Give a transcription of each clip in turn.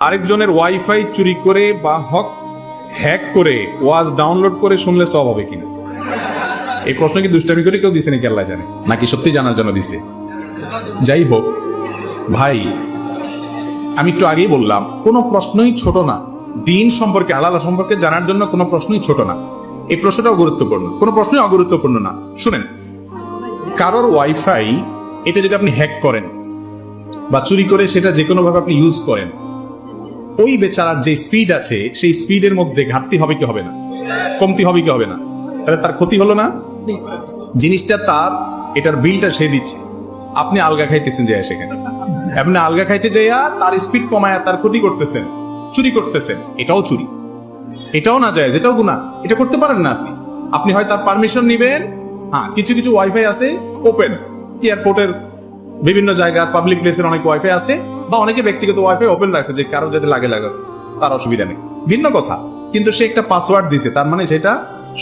আরেকজনের ওয়াইফাই চুরি করে বা হ্যাক করে ওয়াজ ডাউনলোড করে শুনলে সব হবে কিনা? এই প্রশ্ন কি দুষ্টামি করে কেউ দিছে নাকি আল্লাহ জানে, নাকি সত্যি জানার জন্য দিছে? যাই হোক ভাই, আমি একটু আগেই বললাম কোনো প্রশ্নই ছোট না। দিন সম্পর্কে, আল্লাহ সম্পর্কে জানার জন্য কোনো প্রশ্নই ছোট না। এই প্রশ্নটাও গুরুত্বপূর্ণ, কোনো প্রশ্নই অগুরুত্বপূর্ণ না। শুনেন, কারোর ওয়াইফাই এটা যদি আপনি হ্যাক করেন বা চুরি করে সেটা যে কোনো ভাবে আপনি ইউজ করেন, ওই বেচারার যে স্পিড আছে সেই স্পিডের মধ্যে ঘাটতি হবে কি হবে না, কমতি হবে কি হবে না? তাহলে তার ক্ষতি হলো না? জিনিসটা তার, এটার বিলটা সে দিচ্ছে, আপনি আলগা খাইতেছেন যে সেখানে, আপনি আলগা খাইতে যাইয়া তার স্পিড কমায়া তার ক্ষতি করতেছেন, চুরি করতেছেন। এটাও চুরি, এটাও না যায়, যেটাও গুনাহ। এটা করতে পারেন না আপনি। আপনি হয় তার পারমিশন নিবেন। হ্যাঁ, কিছু কিছু ওয়াইফাই আছে ওপেন, এয়ারপোর্টের বিভিন্ন জায়গার পাবলিক প্লেসের অনেক ওয়াইফাই আছে, বা অনেকে ব্যক্তিগত ওয়াইফাই ওপেন রাখছে যে কারো যদি লাগে তার অসুবিধা নেই, ভিন্ন কথা। কিন্তু সে একটা পাসওয়ার্ড দিছে, তার মানে সেটা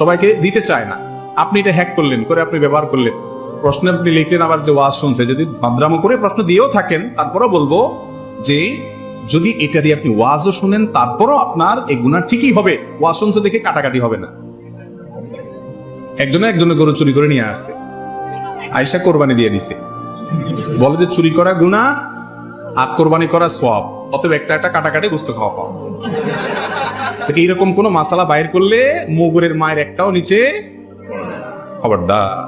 সবাইকে দিতে চায় না। আপনি এটা হ্যাক করলেন, করে আপনি ব্যবহার করলেন, প্রশ্নে আপনি লিখলেন, আবার যে ওয়াজ শুনছে, যদি বাদরামো করে প্রশ্ন দিয়েও থাকেন, তারপরও বলবো যে যদি এটা দিয়ে আপনি ওয়াজও শুনেন, তারপরও আপনার এই গুনাহ ঠিকই হবে। ওয়াজ শুনছে দেখে কাটাকাটি হবে না। একজনে গরু চুরি করে নিয়ে আসছে, আয়েশা কোরবানি দিয়ে দিছে, বলে যে চুরি করা গুনাহ আর কোরবানি করা সওয়াব, অতএব একটা কাটাকাটি গোশত খাওয়া পাওয়া। তো এইরকম কোন মাসালা বাইর করলে মুগুরের মায়ের একটাও নিচে খবরদার।